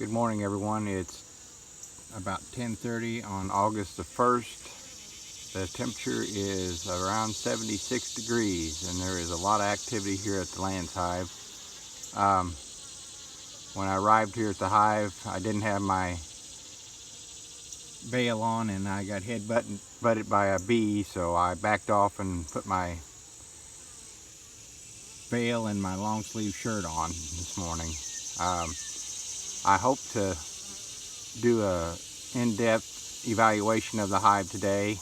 Good morning, everyone. It's about 10:30 on August the 1st. The temperature is around 76 degrees and there is a lot of activity here at the Land's Hive. When I arrived here at the hive, I didn't have my veil on and I got butted by a bee, so I backed off and put my veil and my long sleeve shirt on this morning. I hope to do a in-depth evaluation of the hive today.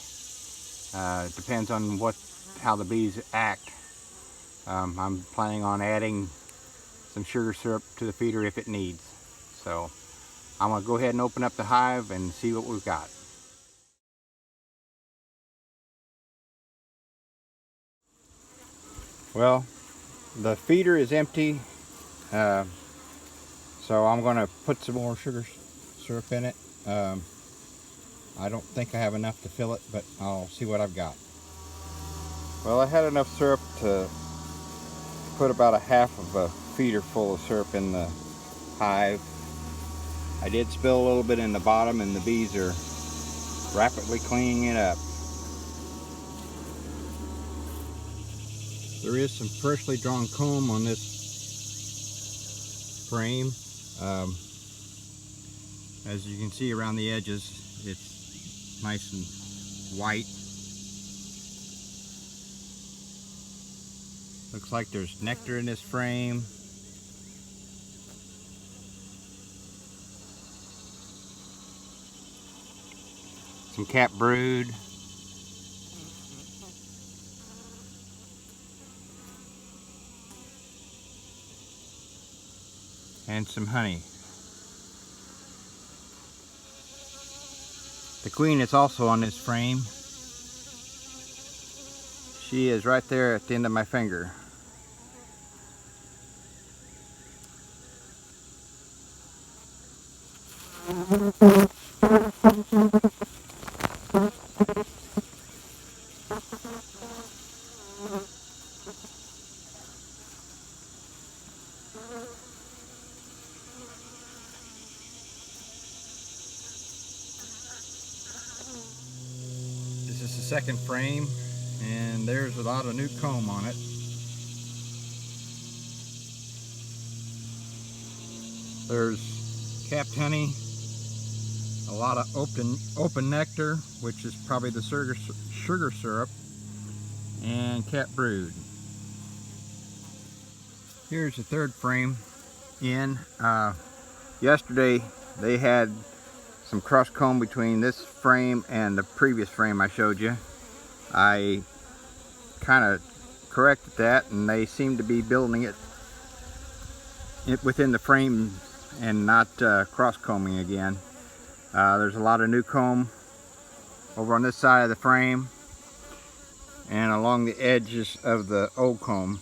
It depends on how the bees act. I'm planning on adding some sugar syrup to the feeder if it needs. So I'm going to go ahead and open up the hive and see what we've got. Well, the feeder is empty, so I'm going to put some more sugar syrup in it. I don't think I have enough to fill it, but I'll see what I've got. Well, I had enough syrup to put about a half of a feeder full of syrup in the hive. I did spill a little bit in the bottom and the bees are rapidly cleaning it up. There is some freshly drawn comb on this frame. As you can see around the edges, it's nice and white. Looks like there's nectar in this frame. Some cap brood. And some honey. The queen is also on this frame. She is right there at the end of my finger. This is the second frame, and there's a lot of new comb on it. There's capped honey, a lot of open nectar, which is probably the sugar syrup, and capped brood. Here's the third frame in. Yesterday they had some cross comb between this frame and the previous frame I showed you. I kind of corrected that and they seem to be building it within the frame and not cross combing again. There's a lot of new comb over on this side of the frame and along the edges of the old comb.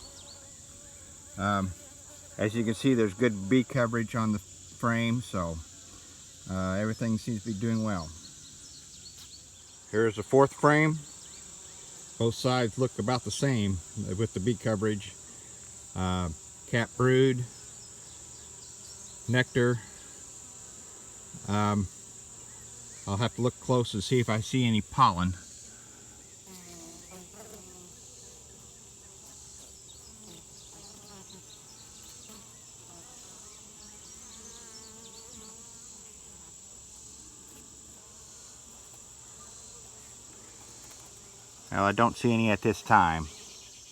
As you can see, there's good bee coverage on the frame, so everything seems to be doing well. Here's the fourth frame. Both sides look about the same with the bee coverage. Cap brood, nectar. I'll have to look close to see if I see any pollen. Well, I don't see any at this time.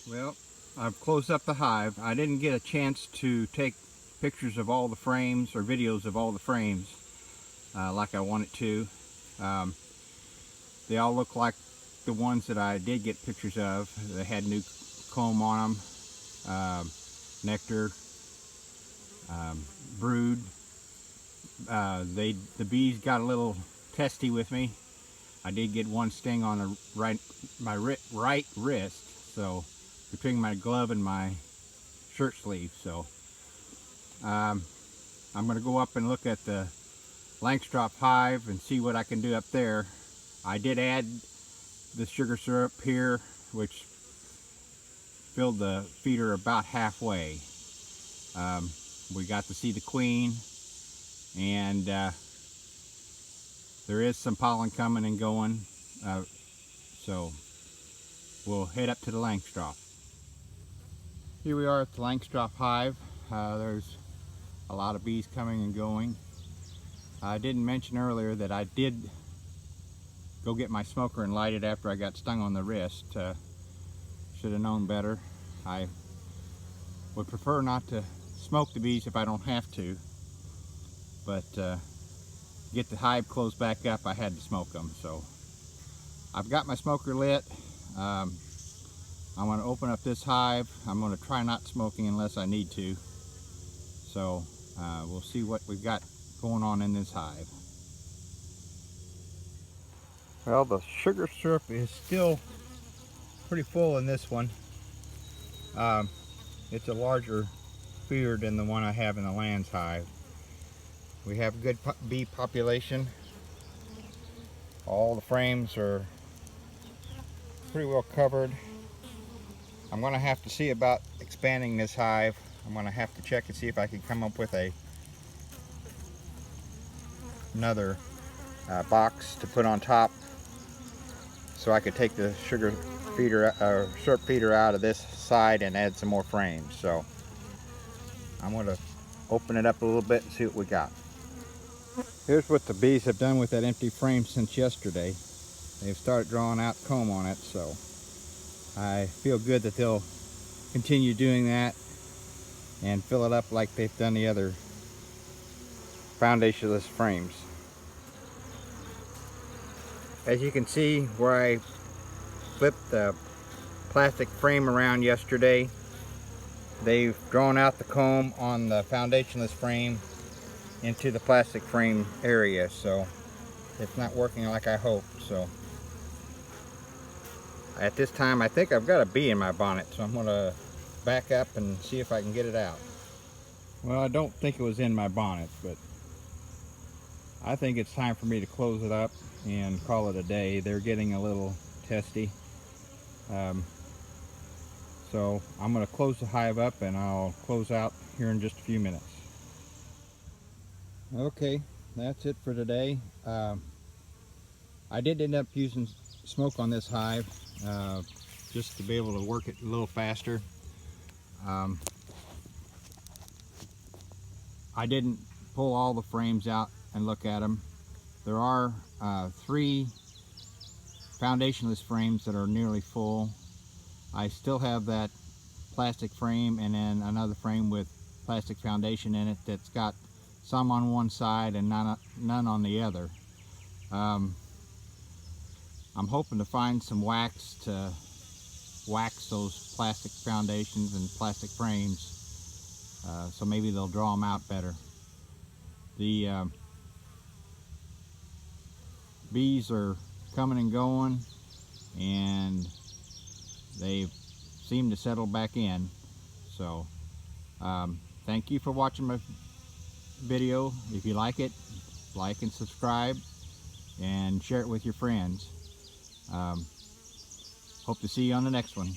Well, I've closed up the hive. I didn't get a chance to take pictures of all the frames or videos of all the frames like I wanted to. They all look like the ones that I did get pictures of. They had new comb on them, nectar, brood. The bees got a little testy with me. I did get one sting on my right wrist, so between my glove and my shirt sleeve. So I'm going to go up and look at the Langstroth hive and see what I can do up there. I did add the sugar syrup here, which filled the feeder about halfway. We got to see the queen, and there is some pollen coming and going, so we'll head up to the Langstroth. Here we are at the Langstroth hive. There's a lot of bees coming and going. I didn't mention earlier that I did go get my smoker and light it after I got stung on the wrist. Should have known better. I would prefer not to smoke the bees if I don't have to, but get the hive closed back up, I had to smoke them. So I've got my smoker lit. I'm going to open up this hive. I'm going to try not smoking unless I need to. So we'll see what we've got going on in this hive. Well, the sugar syrup is still pretty full in this one. It's a larger feeder than the one I have in the Lands hive. We have a good bee population. All the frames are pretty well covered. I'm going to have to see about expanding this hive. I'm going to have to check and see if I can come up with another box to put on top, so I could take the sugar feeder, syrup feeder out of this side and add some more frames. So I'm going to open it up a little bit and see what we got. Here's what the bees have done with that empty frame since yesterday. They've started drawing out comb on it, so I feel good that they'll continue doing that and fill it up like they've done the other foundationless frames. As you can see, where I flipped the plastic frame around yesterday, they've drawn out the comb on the foundationless frame into the plastic frame area, so it's not working like I hoped. So at this time, I think I've got a bee in my bonnet, so I'm going to back up and see if I can get it out. Well, I don't think it was in my bonnet, but I think it's time for me to close it up and call it a day. They're getting a little testy. So I'm going to close the hive up and I'll close out here in just a few minutes. Okay, that's it for today. I did end up using smoke on this hive just to be able to work it a little faster. I didn't pull all the frames out and look at them. There are 3 foundationless frames that are nearly full. I still have that plastic frame and then another frame with plastic foundation in it that's got some on one side and none on the other. I'm hoping to find some wax to wax those plastic foundations and plastic frames, so maybe they'll draw them out better. The bees are coming and going, and they seem to settle back in. So thank you for watching my video. If you like it, like and subscribe and share it with your friends. Hope to see you on the next one.